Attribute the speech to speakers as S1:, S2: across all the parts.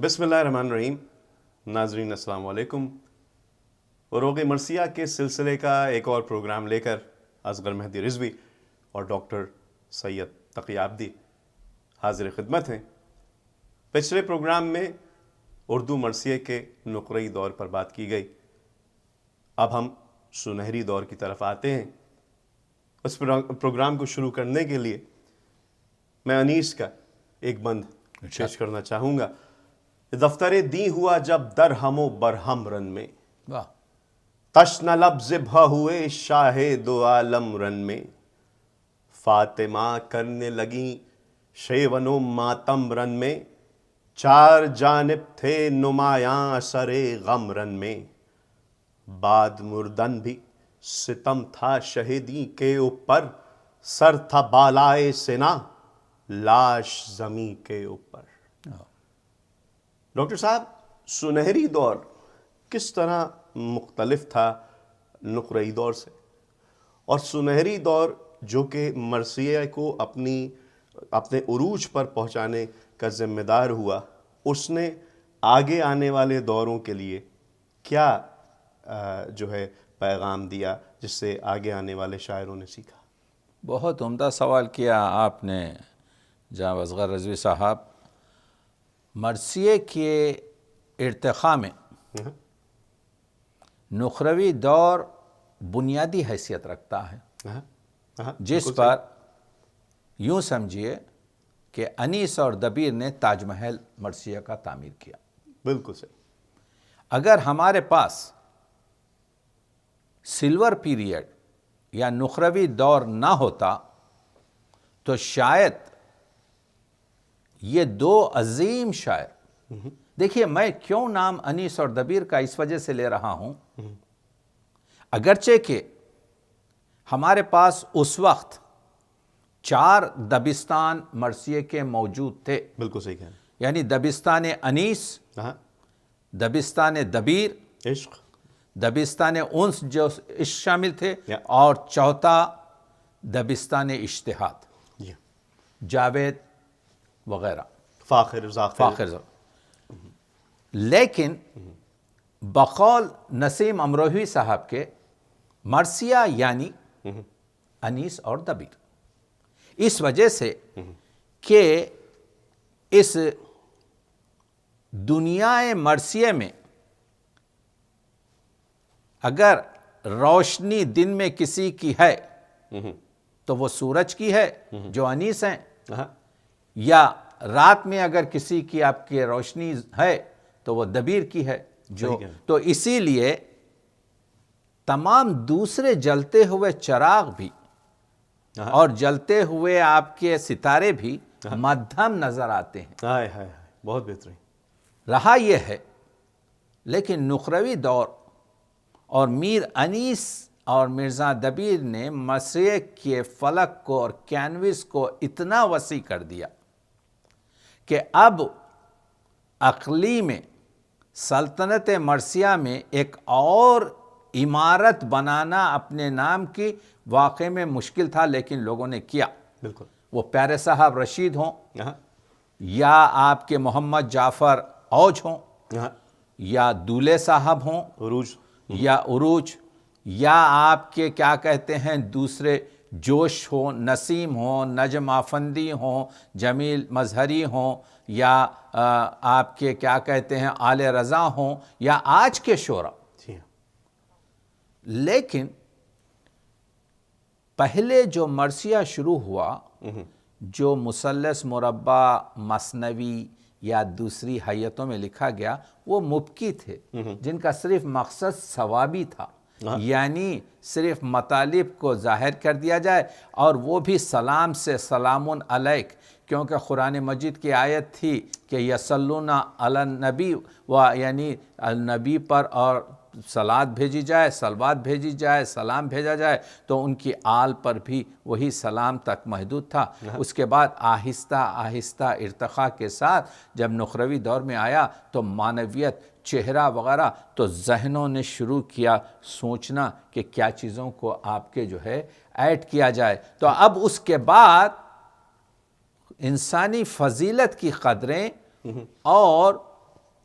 S1: بسم اللہ الرحمن الرحیم. ناظرین السلام علیکم. فروغ مرثیہ کے سلسلے کا ایک اور پروگرام لے کر اصغر مہدی رضوی اور ڈاکٹر سید تقی عابدی حاضر خدمت ہیں. پچھلے پروگرام میں اردو مرثیے کے نقرئی دور پر بات کی گئی. اب ہم سنہری دور کی طرف آتے ہیں. اس پروگرام کو شروع کرنے کے لیے میں انیس کا ایک بند پیش کرنا چاہوں گا. دفتر دی ہوا جب درہم و برہم رن میں، تشنہ لب ذبح ہوئے شاہ دو عالم رن میں، فاطمہ کرنے لگیں شیون و ماتم رن میں، چار جانب تھے نمایاں اثر غم رن میں، بعد مردن بھی ستم تھا شہیدی کے اوپر، سر تھا بالائے سنا لاش زمیں کے اوپر. ڈاکٹر صاحب، سنہری دور کس طرح مختلف تھا نقرئی دور سے، اور سنہری دور جو کہ مرثیہ کو اپنے عروج پر پہنچانے کا ذمہ دار ہوا، اس نے آگے آنے والے دوروں کے لیے کیا جو ہے پیغام دیا جس سے آگے آنے والے شاعروں نے سیکھا؟
S2: بہت عمدہ سوال کیا آپ نے جناب اصغر رضوی صاحب. مرثیے کے ارتقاء میں نقروی دور بنیادی حیثیت رکھتا ہے، جس پر یوں سمجھیے کہ انیس اور دبیر نے تاج محل مرثیہ کا تعمیر کیا.
S1: بالکل صحیح.
S2: اگر ہمارے پاس سلور پیریڈ یا نقروی دور نہ ہوتا تو شاید یہ دو عظیم شاعر، دیکھیے میں کیوں نام انیس اور دبیر کا اس وجہ سے لے رہا ہوں، اگرچہ کہ ہمارے پاس اس وقت 4 دبستان مرثیے کے موجود تھے.
S1: بالکل صحیح کہہ رہے ہیں.
S2: یعنی دبستان انیس، دبستان دبیر،
S1: عشق،
S2: دبستان انس جو عشق شامل تھے، اور چوتھا دبستان اجتہاد، جاوید وغیرہ،
S1: فاخر ذاکر.
S2: لیکن بقول نسیم امروہی صاحب کے مرثیہ یعنی انیس اور دبیر، اس وجہ سے کہ اس دنیا مرثیہ میں اگر روشنی دن میں کسی کی ہے تو وہ سورج کی ہے جو انیس ہیں، یا رات میں اگر کسی کی آپ کی روشنی ہے تو وہ دبیر کی ہے جو. تو اسی لیے تمام دوسرے جلتے ہوئے چراغ بھی اور جلتے ہوئے آپ کے ستارے بھی مدھم نظر آتے ہیں.
S1: بہت بہترین.
S2: رہا یہ ہے لیکن نقروی دور اور میر انیس اور مرزا دبیر نے مرثیے کے فلک کو اور کینوس کو اتنا وسیع کر دیا کہ اب عقلی میں سلطنت مرثیہ میں ایک اور عمارت بنانا اپنے نام کی واقع میں مشکل تھا، لیکن لوگوں نے کیا.
S1: بالکل.
S2: وہ پیارے صاحب رشید ہوں، یا آپ کے محمد جعفر اوج ہوں، یا دولے صاحب ہوں،
S1: عروج،
S2: یا عروج، یا آپ کے کیا کہتے ہیں دوسرے جوش ہوں، نسیم ہوں، نجم آفندی ہوں، جمیل مظہری ہوں، یا آپ کے کیا کہتے ہیں آل رضا ہوں، یا آج کے شعراء. لیکن پہلے جو مرثیہ شروع ہوا، جو مثلث، مربع، مثنوی یا دوسری حیتوں میں لکھا گیا، وہ مبکی تھے جن کا صرف مقصد ثوابی تھا، یعنی صرف مطالب کو ظاہر کر دیا جائے، اور وہ بھی سلام سے، سلام علیک، کیونکہ قرآن مجید کی آیت تھی کہ یصلون علی النبی، یعنی النبی پر اور صلات بھیجی جائے، صلوات بھیجی جائے، سلام بھیجا جائے، تو ان کی آل پر بھی وہی سلام تک محدود تھا. اس کے بعد آہستہ آہستہ ارتقاء کے ساتھ جب نقروی دور میں آیا تو معنویت، چہرہ وغیرہ، تو ذہنوں نے شروع کیا سوچنا کہ کیا چیزوں کو آپ کے جو ہے ایڈ کیا جائے. تو اب اس کے بعد انسانی فضیلت کی قدریں اور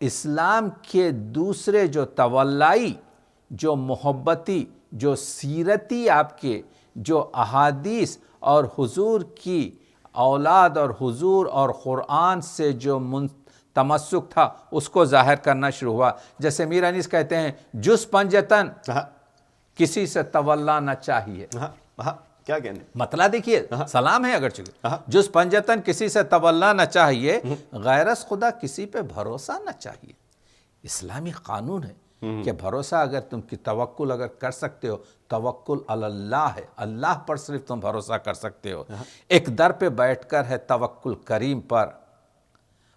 S2: اسلام کے دوسرے جو تولائی، جو محبتی، جو سیرتی آپ کے جو احادیث اور حضور کی اولاد اور حضور اور قرآن سے جو تمسک تھا اس کو ظاہر کرنا شروع ہوا. جیسے میر انیس کہتے ہیں جس پنجتن کسی سے تولا نہ چاہیے.
S1: کیا کہنے
S2: مطلع دیکھیے، سلام ہے اگرچہ، جس پنجتن کسی سے تولا نہ چاہیے، غیر از خدا کسی پہ بھروسہ نہ چاہیے. اسلامی قانون ہے کہ بھروسہ اگر تم کی توکل اگر کر سکتے ہو، توکل علی اللہ ہے، اللہ پر صرف تم بھروسہ کر سکتے ہو. ایک در پہ بیٹھ کر ہے توکل کریم پر،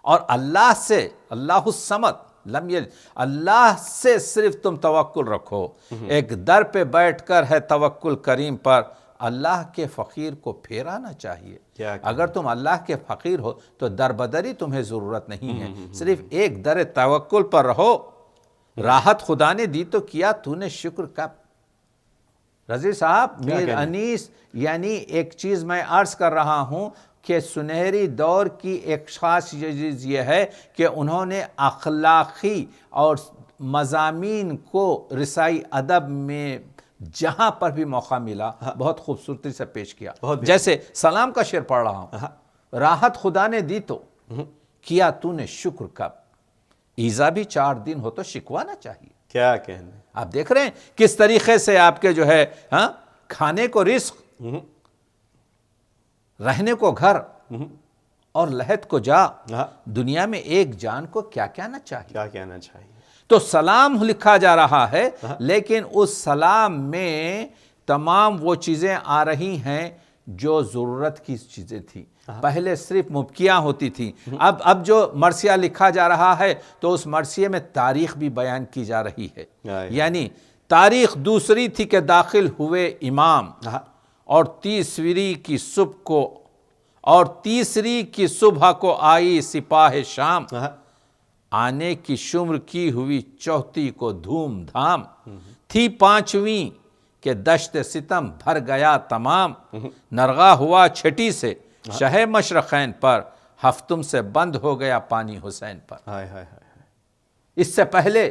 S2: اور اللہ سے، اللہ الصمد لم یلد، اللہ سے صرف تم توکل رکھو. ایک در پہ بیٹھ کر ہے توکل کریم پر، اللہ کے فقیر کو پھیرانا چاہیے. اگر تم اللہ کے فقیر ہو تو در بدری تمہیں ضرورت نہیں ہے، صرف ایک در توکل پر رہو. راحت خدا نے دی تو کیا تو نے شکر کب. رضی صاحب، میر انیس یعنی ایک چیز میں عرض کر رہا ہوں کہ سنہری دور کی ایک خاص چیز یہ ہے کہ انہوں نے اخلاقی اور مضامین کو رسائی ادب میں جہاں پر بھی موقع ملا بہت خوبصورتی سے پیش کیا. جیسے سلام کا شعر پڑھ رہا ہوں، راحت خدا نے دی تو کیا تو نے شکر کب. ایزا بھی 4 دن ہو تو شکوانا چاہیے.
S1: کیا کہنے.
S2: آپ دیکھ رہے ہیں کس طریقے سے آپ کے جو ہے کھانے کو رزق، رہنے کو گھر، اور لحد کو جا. دنیا میں ایک جان کو کیا کہنا چاہیے.
S1: کیا کہنا چاہیے.
S2: تو سلام لکھا جا رہا ہے، لیکن اس سلام میں تمام وہ چیزیں آ رہی ہیں جو ضرورت کی چیزیں تھیں. پہلے صرف مبکیاں ہوتی تھیں. اب جو مرثیہ لکھا جا رہا ہے تو اس مرثیے میں تاریخ بھی بیان کی جا رہی ہے. یعنی تاریخ دوسری تھی کہ داخل ہوئے امام، اور تیسری کی صبح کو آئی سپاہ شام. آنے کی شمر کی ہوئی چوتھی کو دھوم دھام. تھی 5ویں کہ دشت ستم بھر گیا تمام. نرغا ہوا چھٹی سے شہ مشرقین پر، ہفتم سے بند ہو گیا پانی حسین پر. اس سے پہلے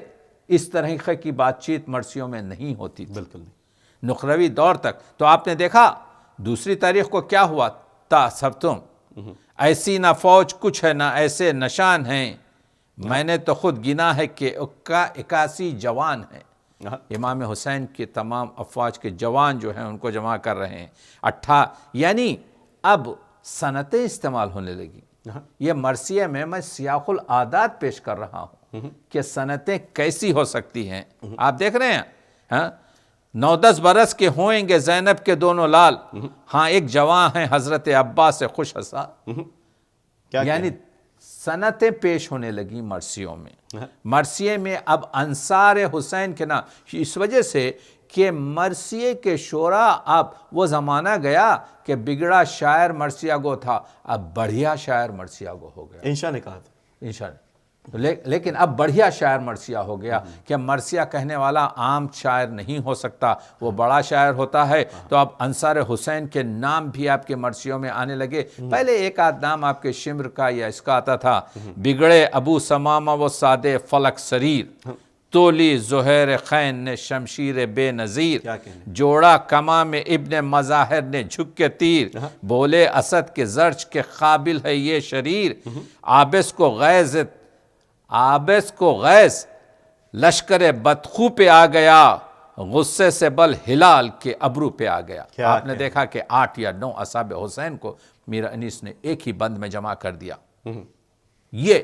S2: اس طرح کی بات چیت مرثیوں میں نہیں ہوتی تھی.
S1: بالکل نہیں.
S2: نقروی دور تک تو آپ نے دیکھا دوسری تاریخ کو کیا ہوا. تا سبتم ایسی نہ فوج کچھ ہے نہ ایسے نشان ہیں، میں نے تو خود گنا ہے کہ 81 جوان ہیں. امام حسین کے تمام افواج کے جوان جو ہیں ان کو جمع کر رہے ہیں. یعنی اب سنتیں استعمال ہونے لگی. یہ مرثیے میں سیاق العادات پیش کر رہا ہوں کہ سنتیں کیسی ہو سکتی ہیں. آپ دیکھ رہے ہیں 9-10 برس کے ہوئیں گے زینب کے دونوں لال، ہاں ایک جوان ہیں حضرت عباس سے خوش حسا. یعنی سنتیں پیش ہونے لگی مرثیوں میں. مرثیے میں اب انصار حسین کے نام، اس وجہ سے کہ مرثیے کے شعرا، اب وہ زمانہ گیا کہ بگڑا شاعر مرثیہ گو تھا، اب بڑھیا شاعر مرثیہ گو ہو گیا.
S1: انشاء نے کہا تھا.
S2: انشاء. لیکن اب بڑھیا شاعر مرثیہ ہو گیا کہ مرثیہ کہنے والا عام شاعر نہیں ہو سکتا، وہ بڑا شاعر ہوتا ہے. تو اب انصار حسین کے نام بھی آپ کے مرثیوں میں آنے لگے. پہلے ایک آدھ نام آپ کے شمر کا یا اس کا آتا تھا، بگڑے ابو سمامہ و سادے فلک سریر، تولی زہیر خین نے شمشیر بے نظیر، جوڑا کما میں ابن مظاہر نے جھک کے تیر، بولے اسد کے زرچ کے قابل ہے یہ شریر، آبس کو غیظ لشکر بدخو پہ آ گیا، غصے سے بل ہلال کے ابرو پہ آ گیا. آپ نے دیکھا کہ 8 یا 9 اصحاب حسین کو میر انیس نے ایک ہی بند میں جمع کر دیا. یہ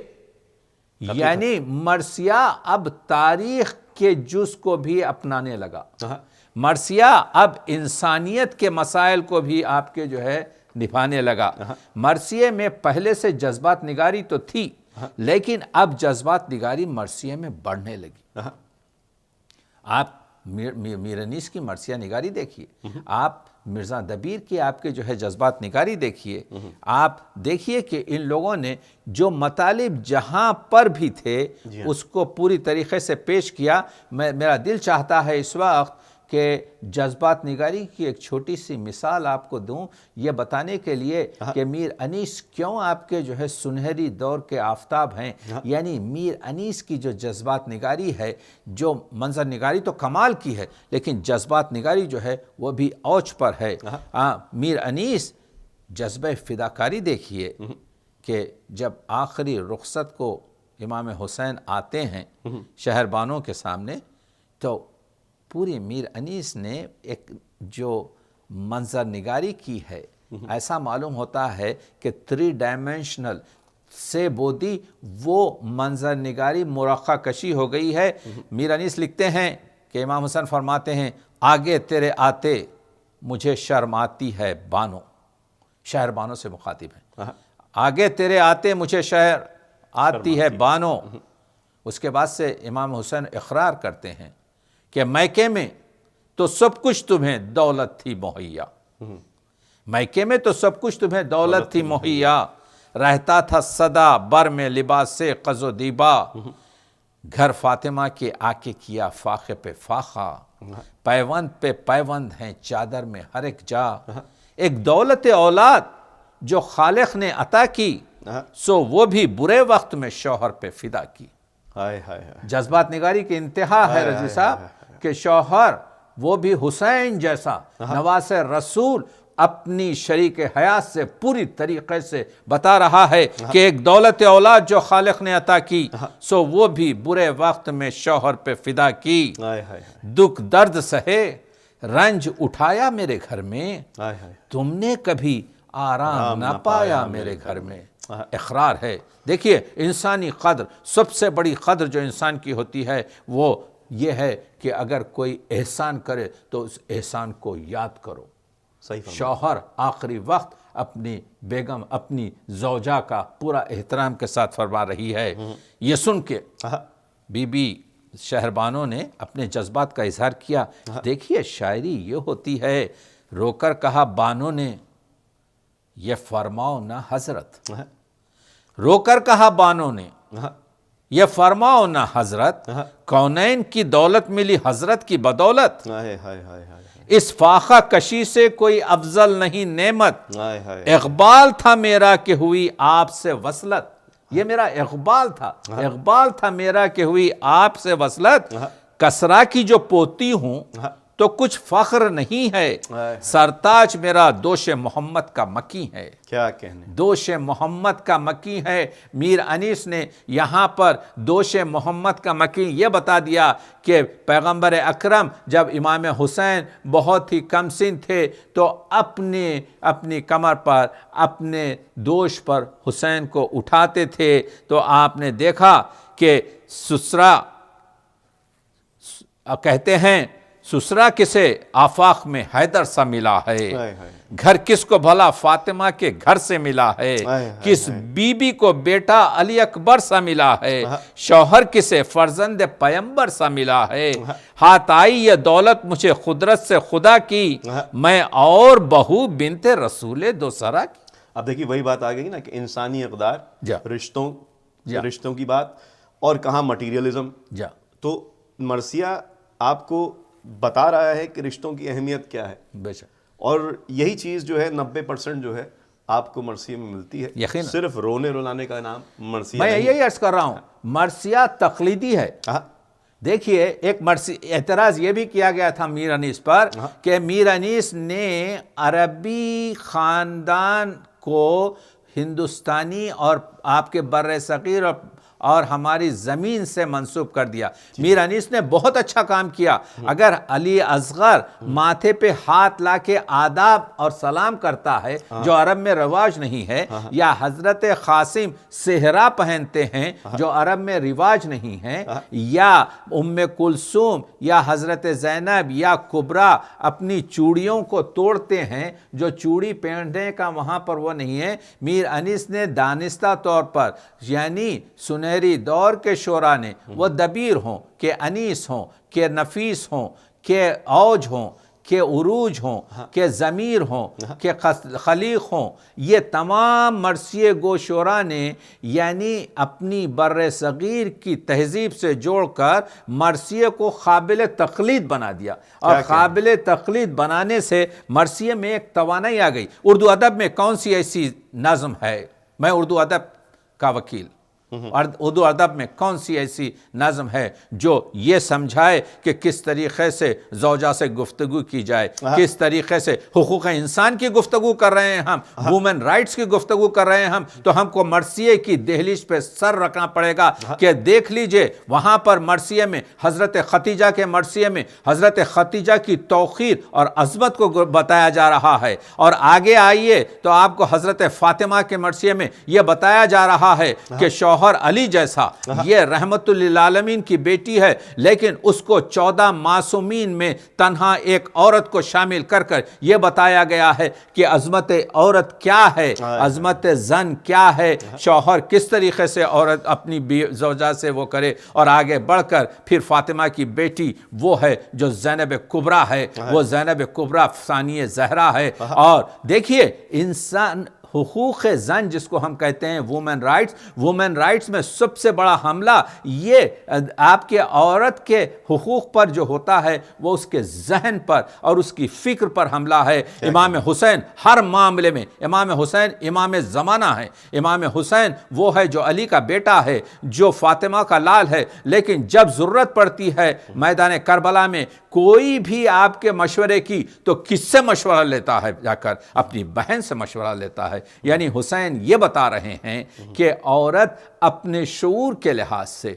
S2: یعنی مرثیہ اب تاریخ کے جز کو بھی اپنانے لگا. مرثیہ اب انسانیت کے مسائل کو بھی آپ کے جو ہے نبھانے لگا. مرثیے میں پہلے سے جذبات نگاری تو تھی، لیکن اب جذبات نگاری مرثیے میں بڑھنے لگی. آپ میر انیس کی مرثیہ نگاری دیکھیے، آپ مرزا دبیر کی آپ کے جو ہے جذبات نگاری دیکھیے. آپ دیکھیے کہ ان لوگوں نے جو مطالب جہاں پر بھی تھے اس کو پوری طریقے سے پیش کیا. میرا دل چاہتا ہے اس وقت کہ جذبات نگاری کی ایک چھوٹی سی مثال آپ کو دوں یہ بتانے کے لیے کہ میر انیس کیوں آپ کے جو ہے سنہری دور کے آفتاب ہیں. یعنی میر انیس کی جو جذبات نگاری ہے، جو منظر نگاری تو کمال کی ہے لیکن جذبات نگاری جو ہے وہ بھی اوج پر ہے. میر انیس جذبہ فداکاری دیکھیے کہ جب آخری رخصت کو امام حسین آتے ہیں شہر بانوں کے سامنے تو پوری میر انیس نے ایک جو منظر نگاری کی ہے، ایسا معلوم ہوتا ہے کہ 3 ڈائمینشنل سے بودی وہ منظر نگاری مرقع کشی ہو گئی ہے. میر انیس لکھتے ہیں کہ امام حسین فرماتے ہیں آگے تیرے آتے مجھے شرم آتی ہے بانو، شہر بانوں سے مخاطب ہیں. آگے تیرے آتے مجھے شہر آتی ہے بانو. اس کے بعد سے امام حسین اقرار کرتے ہیں کہ میکے میں تو سب کچھ تمہیں دولت تھی مہیا، میکے میں تو سب کچھ تمہیں دولت تھی مہیا، رہتا تھا صدا بر میں لباس سے قز و دیبا، گھر فاطمہ کے آ کے کیا فاقے پہ فاقہ، پیوند پہ پیوند ہیں چادر میں ہر ایک جا، ایک دولت اولاد جو خالق نے عطا کی سو وہ بھی برے وقت میں شوہر پہ فدا کی. جذبات نگاری کی انتہا ہے رضوی صاحب کہ شوہر وہ بھی حسین جیسا نواز رسول اپنی شریک حیات سے پوری طریقے سے بتا رہا ہے کہ ایک دولت اولاد جو خالق نے عطا کی سو وہ بھی برے وقت میں شوہر پہ فدا کی. دکھ درد سہے رنج اٹھایا میرے گھر میں، تم نے کبھی آرام نہ پایا میرے گھر میں. اقرار ہے. دیکھیے انسانی قدر، سب سے بڑی قدر جو انسان کی ہوتی ہے وہ یہ ہے کہ اگر کوئی احسان کرے تو اس احسان کو یاد کرو. شوہر آخری وقت اپنی بیگم اپنی زوجہ کا پورا احترام کے ساتھ فرما رہی ہے. یہ سن کے بی بی شہربانوں نے اپنے جذبات کا اظہار کیا. دیکھیے شاعری یہ ہوتی ہے، رو کر کہا بانوں نے یہ فرماؤ نہ حضرت، رو کر کہا بانوں نے یہ فرماؤ نہ حضرت، کونین کی دولت ملی حضرت کی بدولت، اس فاقہ کشی سے کوئی افضل نہیں نعمت، اقبال تھا میرا کہ ہوئی آپ سے وصلت. یہ میرا اقبال تھا میرا کہ ہوئی آپ سے وصلت. کسرا کی جو پوتی ہوں تو کچھ فخر نہیں ہے، سرتاج میرا دوش محمد کا مکی ہے.
S1: کیا کہنے،
S2: دوش محمد کا مکی ہے. میر انیس نے یہاں پر دوش محمد کا مکی یہ بتا دیا کہ پیغمبر اکرم جب امام حسین بہت ہی کم سن تھے تو اپنی کمر پر اپنے دوش پر حسین کو اٹھاتے تھے تو آپ نے دیکھا کہ سسرا کہتے ہیں سسرا کسے آفاق میں حیدر سا ملا ہے، گھر کس کو بھلا فاطمہ کے گھر سے ملا ہے، کس بی بی کو بیٹا علی اکبر سا ملا ہے، شوہر کسے فرزند پیمبر سا ملا ہے، ہاتھ آئی یہ دولت مجھے قدرت سے خدا کی، میں اور بہو بنت رسول دوسرا کی.
S1: اب دیکھیے وہی بات آ گئی نا کہ انسانی اقدار، رشتوں کی بات، اور کہاں مٹیریلزم. تو مرثیہ آپ کو بتا رہا ہے کہ رشتوں کی اہمیت کیا ہے،
S2: بے شک،
S1: اور یہی چیز جو ہے 90% جو ہے آپ کو مرثیہ میں ملتی ہے.
S2: یقینا
S1: صرف رونے رلانے کا نام مرثیہ
S2: میں
S1: نہیں.
S2: یہی عرض کر رہا ہوں مرثیہ تقلیدی ہے. دیکھیے ایک اعتراض یہ بھی کیا گیا تھا میر انیس پر کہ میر انیس نے عربی خاندان کو ہندوستانی اور آپ کے بر صغیر اور ہماری زمین سے منسوب کر دیا. میر انیس نے بہت اچھا کام کیا. اگر علی اصغر ماتھے پہ ہاتھ لا کے آداب اور سلام کرتا ہے جو عرب میں رواج نہیں ہے، یا حضرت قاسم صحرا پہنتے ہیں جو عرب میں رواج نہیں ہے، یا ام کلثوم یا حضرت زینب یا کبرا اپنی چوڑیوں کو توڑتے ہیں جو چوڑی پہننے کا وہاں پر وہ نہیں ہے، میر انیس نے دانستہ طور پر یعنی سنہری دور کے شعراء نے وہ دبیر ہوں کہ انیس ہوں کہ نفیس ہوں کہ اوج ہوں کہ عروج ہوں، کہ ضمیر ہوں، کہ خلیق ہوں، یہ تمام مرثیے گو شعراء نے یعنی اپنی بر صغیر کی تہذیب سے جوڑ کر مرثیے کو قابل تقلید بنا دیا، اور قابل تقلید بنانے سے مرثیے میں ایک توانائی آ گئی۔ اردو ادب میں کون سی ایسی نظم ہے، میں اردو ادب کا وکیل، اردو ادب میں کون سی ایسی نظم ہے جو یہ سمجھائے کہ کس طریقے سے زوجہ سے گفتگو کی جائے، کس طریقے سے حقوق انسان کی گفتگو کر رہے ہیں ہم، وومن رائٹس کی گفتگو کر رہے ہیں ہم، تو ہم کو مرثیے کی دہلیز پہ سر رکھنا پڑے گا کہ دیکھ لیجئے وہاں پر مرثیے میں حضرت ختیجہ کے مرثیے میں حضرت ختیجہ کی توقیر اور عظمت کو بتایا جا رہا ہے، اور آگے آئیے تو آپ کو حضرت فاطمہ کے مرثیے میں یہ بتایا جا رہا ہے کہ شوہر علی جیسا، یہ رحمت للعالمین کی بیٹی ہے، لیکن اس کو 14 معصومین میں تنہا ایک عورت کو شامل کر کر یہ بتایا گیا ہے کہ عظمت عورت کیا ہے، عظمت زن کیا ہے، شوہر کس طریقے سے عورت اپنی زوجہ سے وہ کرے، اور آگے بڑھ کر پھر فاطمہ کی بیٹی وہ ہے جو زینب کبریٰ ہے، وہ زینب کبریٰ ثانیہ زہرا ہے۔ اور دیکھیے انسان حقوق زن جس کو ہم کہتے ہیں وومن رائٹس میں سب سے بڑا حملہ یہ آپ کے عورت کے حقوق پر جو ہوتا ہے وہ اس کے ذہن پر اور اس کی فکر پر حملہ ہے۔ امام حسین ہر معاملے میں، امام حسین امام زمانہ ہے، امام حسین وہ ہے جو علی کا بیٹا ہے، جو فاطمہ کا لال ہے، لیکن جب ضرورت پڑتی ہے میدان کربلا میں کوئی بھی آپ کے مشورے کی تو کس سے مشورہ لیتا ہے؟ جا کر اپنی بہن سے مشورہ لیتا ہے۔ یعنی حسین یہ بتا رہے ہیں کہ عورت اپنے شعور کے لحاظ سے،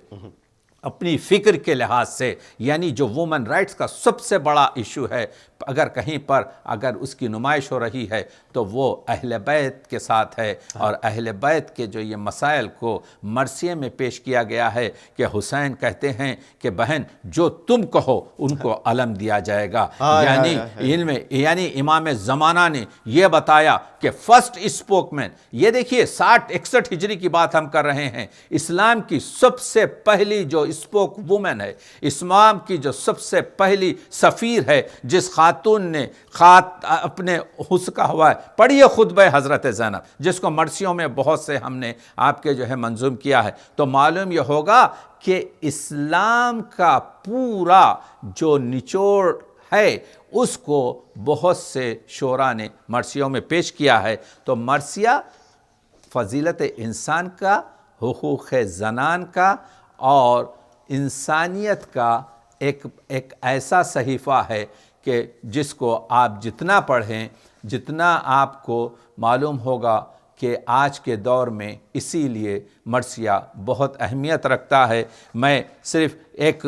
S2: اپنی فکر کے لحاظ سے، یعنی جو وومن رائٹس کا سب سے بڑا ایشو ہے، اگر کہیں پر اگر اس کی نمائش ہو رہی ہے تو وہ اہل بیت کے ساتھ ہے، اور اہل بیت کے جو یہ مسائل کو مرثیے میں پیش کیا گیا ہے کہ حسین کہتے ہیں کہ بہن جو تم کہو ان کو علم دیا جائے گا، یعنی امام زمانہ نے یہ بتایا کہ فرسٹ اسپوک مین، یہ دیکھیے 60-61 ہجری کی بات ہم کر رہے ہیں، اسلام کی سب سے پہلی جو اسپوک وومن ہے، اسلام کی جو سب سے پہلی سفیر ہے، جس خاتون نے اپنے حسکا ہوا ہے، پڑھیے خطبہ حضرت زینب جس کو مرثیوں میں بہت سے ہم نے آپ کے جو ہے منظوم کیا ہے، تو معلوم یہ ہوگا کہ اسلام کا پورا جو نچوڑ ہے اس کو بہت سے شعراء نے مرثیوں میں پیش کیا ہے۔ تو مرثیہ فضیلت انسان کا، حقوق زنان کا اور انسانیت کا ایک ایسا صحیفہ ہے کہ جس کو آپ جتنا پڑھیں جتنا آپ کو معلوم ہوگا کہ آج کے دور میں اسی لیے مرثیہ بہت اہمیت رکھتا ہے۔ میں صرف ایک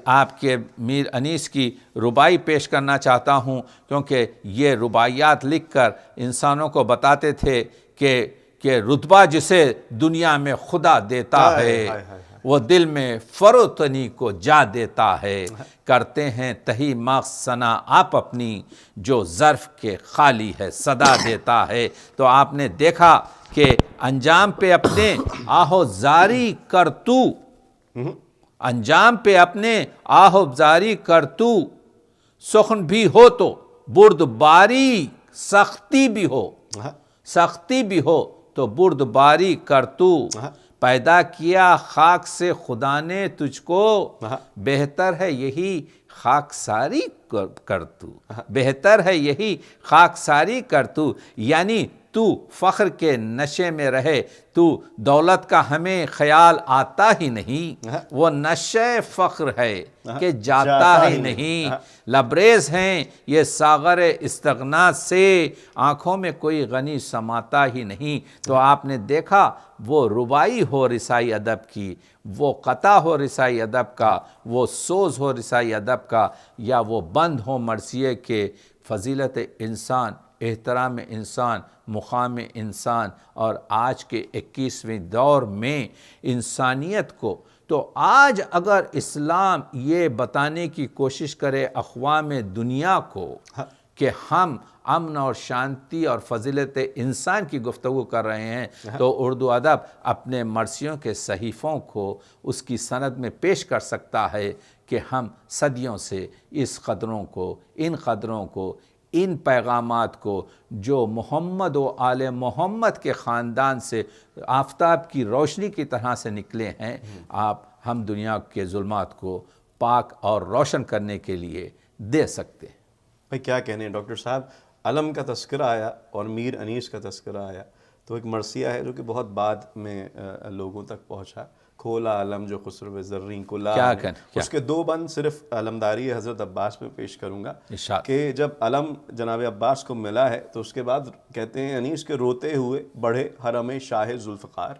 S2: آپ کے میر انیس کی ربائی پیش کرنا چاہتا ہوں، کیونکہ یہ رباعیات لکھ کر انسانوں کو بتاتے تھے کہ رتبہ جسے دنیا میں خدا دیتا ہے وہ دل میں فروتنی کو جا دیتا ہے، کرتے ہیں تہی مغز ثنا آپ اپنی جو ظرف کے خالی ہے صدا دیتا ہے۔ تو آپ نے دیکھا کہ انجام پہ اپنے آہو زاری کر تو، انجام پہ اپنے آہو زاری کر تو، سخن بھی ہو تو بردباری سختی بھی ہو، سختی بھی ہو تو بردباری کر تو، پیدا کیا خاک سے خدا نے تجھ کو، بہتر ہے یہی خاک ساری کر تو، بہتر ہے یہی خاک ساری کر تو، یعنی تو فخر کے نشے میں رہے، تو دولت کا ہمیں خیال آتا ہی نہیں، وہ نشے فخر ہے کہ جاتا ہی نہیں، لبریز ہیں یہ ساغر استغنا سے، آنکھوں میں کوئی غنی سماتا ہی نہیں۔ تو آپ نے دیکھا وہ ربائی ہو رسائی ادب کی، وہ قطع ہو رسائی ادب کا، وہ سوز ہو رسائی ادب کا، یا وہ بند ہو مرثیے کے، فضیلت انسان، احترام انسان، مقام انسان، اور آج کے 21ویں دور میں انسانیت کو، تو آج اگر اسلام یہ بتانے کی کوشش کرے اقوام دنیا کو کہ ہم امن اور شانتی اور فضیلت انسان کی گفتگو کر رہے ہیں، تو اردو ادب اپنے مرثیوں کے صحیفوں کو اس کی سند میں پیش کر سکتا ہے کہ ہم صدیوں سے اس قدروں کو، ان قدروں کو، ان پیغامات کو جو محمد و آل محمد کے خاندان سے آفتاب کی روشنی کی طرح سے نکلے ہیں، ہم دنیا کے ظلمات کو پاک اور روشن کرنے کے لیے دے سکتے ہیں۔
S1: بھائی کیا کہنے ہیں ڈاکٹر صاحب، علم کا تذکرہ آیا اور میر انیس کا تذکرہ آیا، تو ایک مرثیہ ہے جو کہ بہت بعد میں لوگوں تک پہنچا، کھولا علم جو خسرو زریں کو لا، اس کے 2 بند صرف علمداری حضرت عباس میں پیش کروں گا کہ جب علم جناب عباس کو ملا ہے تو اس کے بعد کہتے ہیں انیس کے روتے ہوئے بڑھے حرم شاہ ذوالفقار،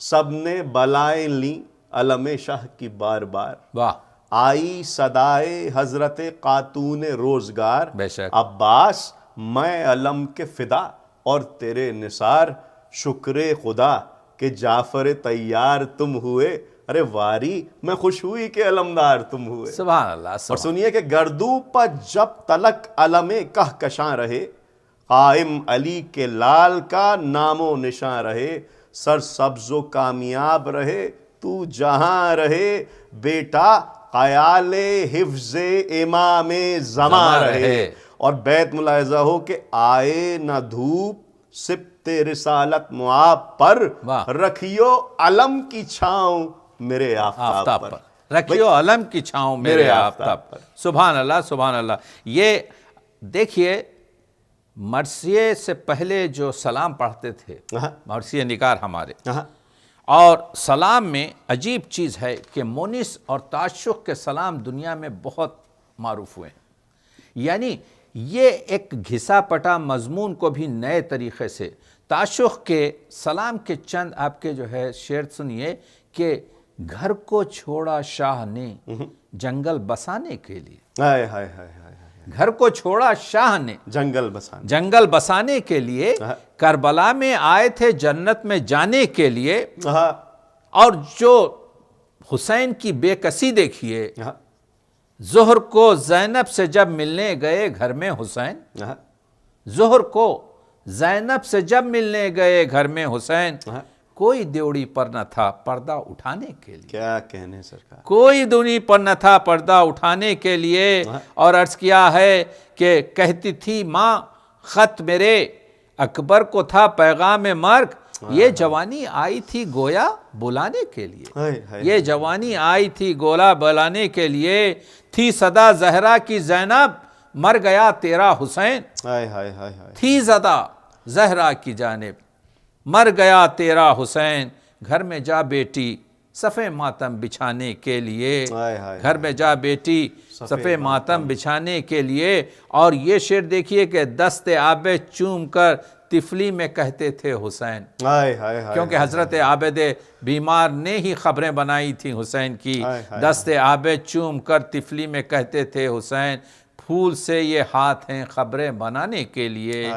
S1: سب نے بلائیں لیں علم شاہ کی بار بار، آئی صدائے حضرت خاتون روزگار، عباس میں علم کے فدا اور تیرے نثار، شکر خدا کہ جعفر طیار تم ہوئے، ارے واری میں خوش ہوئی کہ علمدار تم ہوئے۔
S2: سبحان اللہ۔
S1: اور سنیے کہ گردو پر جب تلک علم کہکشاں رہے، قائم علی کے لال کا نام و نشاں رہے، سر سبز و کامیاب رہے تو جہاں رہے، بیٹا خیال حفظ امام زمان رہے، اور بیت ملاحظہ ہو کہ آئے نہ دھوپ سبت رسالت معاب پر، رکھیو علم کی چھاؤں میرے آفتاب پر،
S2: رکھیو علم کی چھاؤں میرے آفتاب پر۔ سبحان اللہ، سبحان اللہ۔ یہ دیکھیے مرثیے سے پہلے جو سلام پڑھتے تھے مرثیہ نگار ہمارے، اور سلام میں عجیب چیز ہے کہ مونس اور تعشق کے سلام دنیا میں بہت معروف ہوئے ہیں، یعنی یہ ایک گھسا پٹا مضمون کو بھی نئے طریقے سے، تعشق کے سلام کے چند آپ کے جو ہے شعر سنیے کہ گھر کو چھوڑا شاہ نے جنگل بسانے کے لیے، گھر کو چھوڑا شاہ نے جنگل بسانے کے لیے، کربلا میں آئے تھے جنت میں جانے کے لیے، اور جو حسین کی بے کسی دیکھیے، ظہر کو زینب سے جب ملنے گئے گھر میں حسین، ظہر کو زینب سے جب ملنے گئے گھر میں حسین، کوئی دیوڑی پر نہ تھا پردہ اٹھانے کے لیے،
S1: کیا کہنے سرکار،
S2: کوئی دونی پر نہ تھا پردہ اٹھانے کے لیے، اور عرض کیا ہے کہ کہتی تھی ماں خط میرے اکبر کو تھا پیغام مرگ، یہ جوانی آئی تھی گویا بلانے کے لیے، یہ جوانی آئی تھی گولا بلانے کے لیے، تھی صدا زہرا کی زینب مر گیا تیرا حسین، تھی صدا زہرا کی جانب مر گیا تیرا حسین، گھر میں جا بیٹی صفے ماتم بچھانے کے لیے، گھر میں جا بیٹی صفے ماتم بچھانے کے لیے۔ اور یہ شعر دیکھیے کہ دست عابد چوم کر تفلی میں کہتے تھے حسین، کیونکہ حضرت عابد بیمار نے ہی خبریں بنائی تھیں حسین کی، دست عابد چوم کر تفلی میں کہتے تھے حسین، پھول سے یہ ہاتھ ہیں خبریں بنانے کے لیے،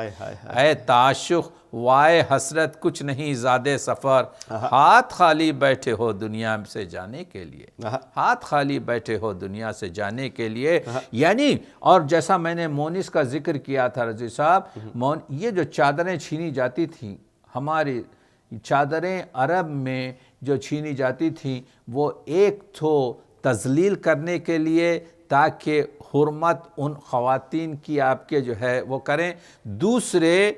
S2: اے تعشق وائے حسرت کچھ نہیں زادے سفر، ہاتھ خالی بیٹھے ہو دنیا سے جانے کے لیے، ہاتھ خالی بیٹھے ہو دنیا سے جانے کے لیے۔ یعنی اور جیسا میں نے مونس کا ذکر کیا تھا رضی صاحب، یہ جو چادریں چھینی جاتی تھیں، ہماری چادریں عرب میں جو چھینی جاتی تھیں، وہ ایک تو تذلیل کرنے کے لیے تاکہ حرمت ان خواتین کی آپ کے جو ہے وہ کریں، دوسرے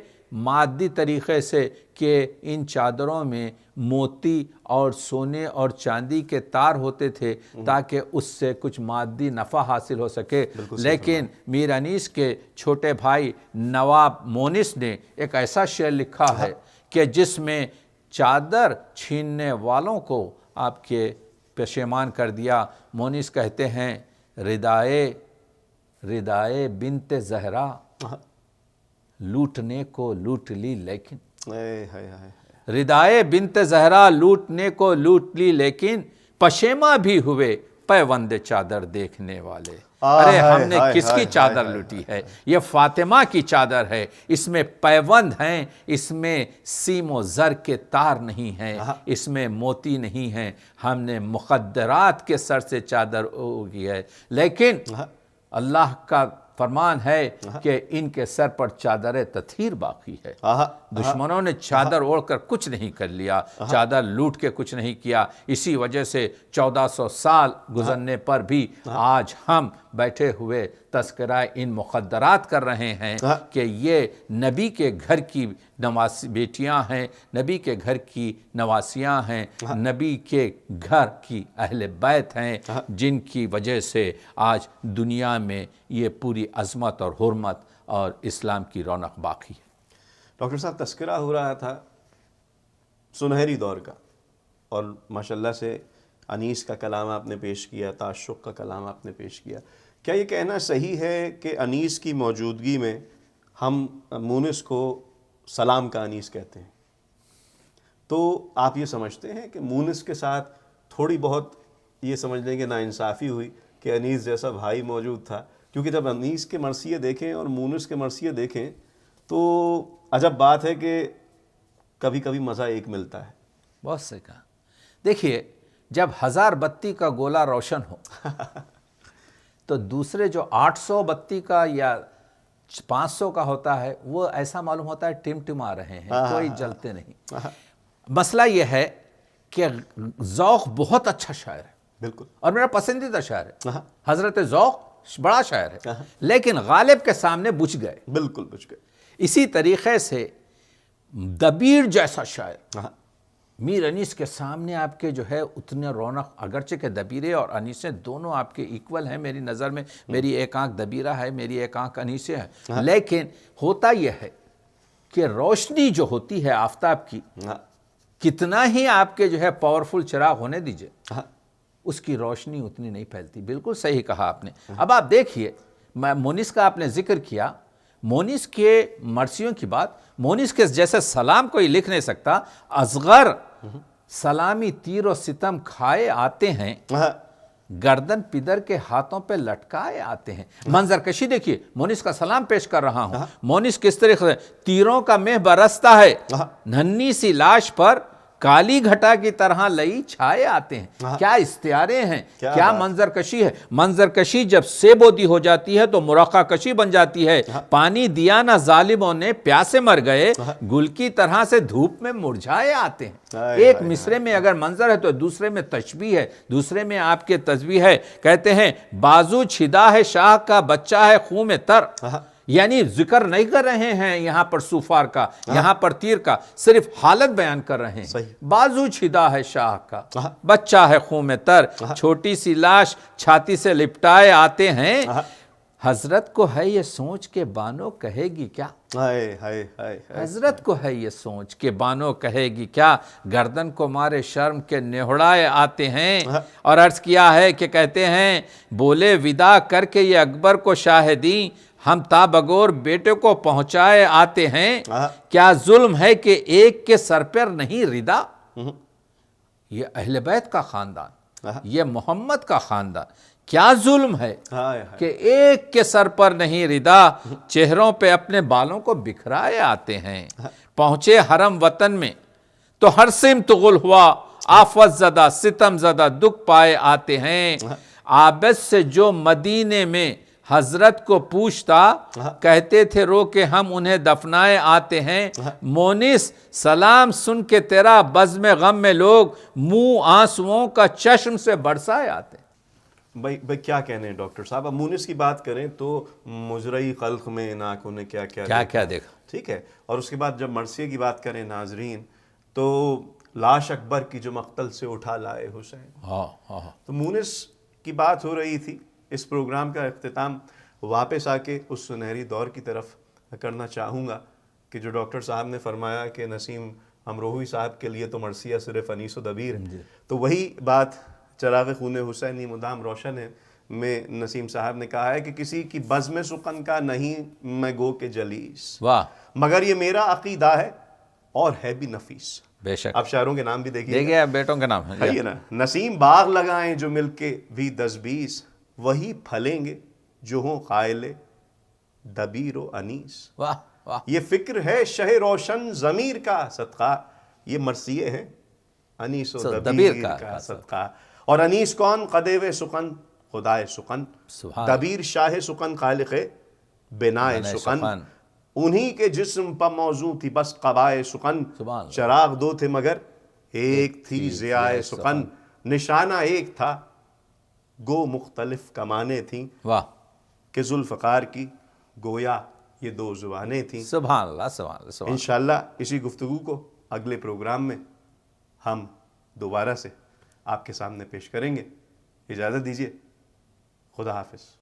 S2: مادی طریقے سے کہ ان چادروں میں موتی اور سونے اور چاندی کے تار ہوتے تھے تاکہ اس سے کچھ مادی نفع حاصل ہو سکے۔ لیکن میر انیس کے چھوٹے بھائی نواب مونس نے ایک ایسا شعر لکھا ہے کہ جس میں چادر چھیننے والوں کو آپ کے پشیمان کر دیا۔ مونس کہتے ہیں ردائے بنت زہرا لوٹنے کو لوٹ لی لیکن، ردائے بنت زہرا لوٹنے کو لوٹ لی لیکن، پشیماں بھی ہوئے پیوند چادر دیکھنے والے۔ ارے ہم نے کس کی چادر لوٹی ہے؟ یہ فاطمہ کی چادر ہے، اس میں پیوند ہیں، اس میں سیم و زر کے تار نہیں ہیں، اس میں موتی نہیں ہیں، ہم نے مخدرات کے سر سے چادر کی ہے۔ لیکن اللہ کا فرمان ہے کہ ان کے سر پر چادر تطہیر باقی ہے.
S1: آہا
S2: دشمنوں نے چادر اوڑھ کر کچھ نہیں کر لیا, چادر لوٹ کے کچھ نہیں کیا. اسی وجہ سے 1400 سال گزرنے پر بھی آج ہم بیٹھے ہوئے تذکرہ ان مقدرات کر رہے ہیں کہ یہ نبی کے گھر کی نواسی بیٹیاں ہیں, نبی کے گھر کی نواسیاں ہیں, نبی کے گھر کی اہل بیت ہیں, جن کی وجہ سے آج دنیا میں یہ پوری عظمت اور حرمت اور اسلام کی رونق باقی ہے.
S1: ڈاکٹر صاحب, تذکرہ ہو رہا تھا سنہری دور کا, اور ماشاءاللہ سے انیس کا کلام آپ نے پیش کیا, تعشق کا کلام آپ نے پیش کیا. کیا یہ کہنا صحیح ہے کہ انیس کی موجودگی میں ہم مونس کو سلام کا انیس کہتے ہیں؟ تو آپ یہ سمجھتے ہیں کہ مونس کے ساتھ تھوڑی بہت یہ سمجھ لیں کہ ناانصافی ہوئی کہ انیس جیسا بھائی موجود تھا؟ کیونکہ جب انیس کے مرثیے دیکھیں اور مونس کے مرثیے دیکھیں تو عجب بات ہے کہ کبھی کبھی مزہ ایک ملتا ہے.
S2: بہت سے کہا. دیکھیے, جب 1000 بتی کا گولا روشن ہو تو دوسرے جو 800 بتی کا یا 500 کا ہوتا ہے وہ ایسا معلوم ہوتا ہے ٹمٹما رہے ہیں, کوئی جلتے نہیں. مسئلہ یہ ہے کہ ذوق بہت اچھا شاعر ہے,
S1: بالکل,
S2: اور میرا پسندیدہ شاعر ہے. حضرت ذوق بڑا شاعر ہے, لیکن غالب کے سامنے بجھ گئے.
S1: بالکل بجھ گئے.
S2: اسی طریقے سے دبیر جیسا شاعر میر انیس کے سامنے آپ کے جو ہے اتنے رونق, اگرچہ کہ دبیرے اور انیسیں دونوں آپ کے ایکول ہیں میری نظر میں, میری ایک آنکھ دبیرہ ہے, میری ایک آنکھ انیسیں ہے, لیکن ہوتا یہ ہے کہ روشنی جو ہوتی ہے آفتاب کی, کتنا ہی آپ کے جو ہے پاورفل چراغ ہونے دیجئے, اس کی روشنی اتنی نہیں پھیلتی. بالکل صحیح کہا آپ نے. اب آپ دیکھیے, مونس کا آپ نے ذکر کیا, مونس کے مرثیوں کی بات, مونس کے جیسے سلام کوئی لکھ نہیں سکتا. اصغر سلامی تیر و ستم کھائے آتے ہیں, گردن پدر کے ہاتھوں پہ لٹکائے آتے ہیں. منظر کشی دیکھیے, مونس کا سلام پیش کر رہا ہوں, مونس کس طریقے سے تیروں کا مہ برستا ہے, ننھی سی لاش پر کالی گھٹا کی طرح لئی چھائے آتے ہیں. کیا استعارے ہیں, کیا منظر کشی ہے. منظر کشی جب سیبودی ہو جاتی ہے تو مرقع کشی بن جاتی ہے. پانی دیا نہ ظالموں نے, پیاسے مر گئے, گل کی طرح سے دھوپ میں مرجھائے آتے ہیں. ایک مصرے میں اگر منظر ہے تو دوسرے میں تشبیہ ہے, دوسرے میں آپ کے تشبیہ ہے. کہتے ہیں بازو چھدا ہے شاہ کا, بچہ ہے خون میں تر. یعنی ذکر نہیں کر رہے ہیں یہاں پر سوفار کا, یہاں پر تیر کا, صرف حالت بیان کر رہے ہیں. بازو چھدا ہے شاہ کا, بچہ ہے خون میں تر, چھوٹی سی لاش چھاتی سے لپٹائے آتے ہیں. حضرت کو ہے یہ سوچ کے بانو کہے گی کیا, حضرت کو ہے یہ سوچ کے بانو کہے گی کیا, گردن کو مارے شرم کے نہڑائے آتے ہیں. اور عرض کیا ہے کہ کہتے ہیں بولے ودا کر کے یہ اکبر کو شاہدیں, ہم تابگور بیٹے کو پہنچائے آتے ہیں. کیا ظلم ہے کہ ایک کے سر پر نہیں ردا. یہ اہل بیت کا خاندان, یہ محمد کا خاندان, کیا ظلم ہے کہ ایک کے سر پر نہیں ردا, چہروں پہ اپنے بالوں کو بکھرائے آتے ہیں. پہنچے حرم وطن میں تو ہر سمت غل ہوا, آفت زدہ ستم زدہ دکھ پائے آتے ہیں. عابد سے جو مدینے میں حضرت کو پوچھتا, کہتے تھے رو کے ہم انہیں دفنائے آتے ہیں. مونس سلام سن کے تیرا بزم غم میں لوگ منہ آنسوؤں کا چشم سے برسائے آتے ہیں.
S1: بھائی کیا کہنے ہیں ڈاکٹر صاحب. اب مونس کی بات کریں تو مجرئی خلق میں ان آنکھوں نے کیا
S2: کیا دیکھا,
S1: ٹھیک ہے. اور اس کے بعد جب مرثیے کی بات کریں ناظرین, تو لاش اکبر کی جو مقتل سے اٹھا لائے حسین. تو مونس کی بات ہو رہی تھی. اس پروگرام کا اختتام واپس آ کے اس سنہری دور کی طرف کرنا چاہوں گا کہ جو ڈاکٹر صاحب نے فرمایا کہ نسیم امروہی صاحب کے لیے تو مرثیہ صرف انیس و دبیر ہے. تو وہی بات چراغ خون حسینی مدام روشن ہے میں نسیم صاحب نے کہا ہے کہ کسی کی بزم سخن کا نہیں میں گو کے جلیس, مگر یہ میرا عقیدہ ہے اور ہے بھی نفیس.
S2: بے شک.
S1: اب شاعروں کے نام بھی دیکھیے,
S2: اب بیٹوں کے نام
S1: ہے نا. نسیم باغ لگائیں جو مل کے بھی 10-20, وہی پھلیں گے جو ہوں قائل دبیر و انیس. یہ فکر ہے شہ روشن ضمیر کا صدقہ. یہ مرثیے ہیں انیس و دبیر کا صدقہ. اور انیس کون؟ قدیو سخن خدائے سخن, دبیر شاہ سخن خالق بنائے سخن، انہی کے جسم پر موضوع تھی بس قبائے سخن،
S2: سبحان اللہ۔
S1: چراغ دو تھے مگر ایک تھی ضیائے سخن، نشانہ ایک تھا گو مختلف کمانیں تھیں،
S2: واہ،
S1: کہ ذوالفقار کی گویا یہ دو زبانیں تھیں۔
S2: سبحان اللہ، سبحان اللہ، سبحان اللہ۔
S1: انشاءاللہ اسی گفتگو کو اگلے پروگرام میں ہم دوبارہ سے آپ کے سامنے پیش کریں گے۔ اجازت دیجیے، خدا حافظ۔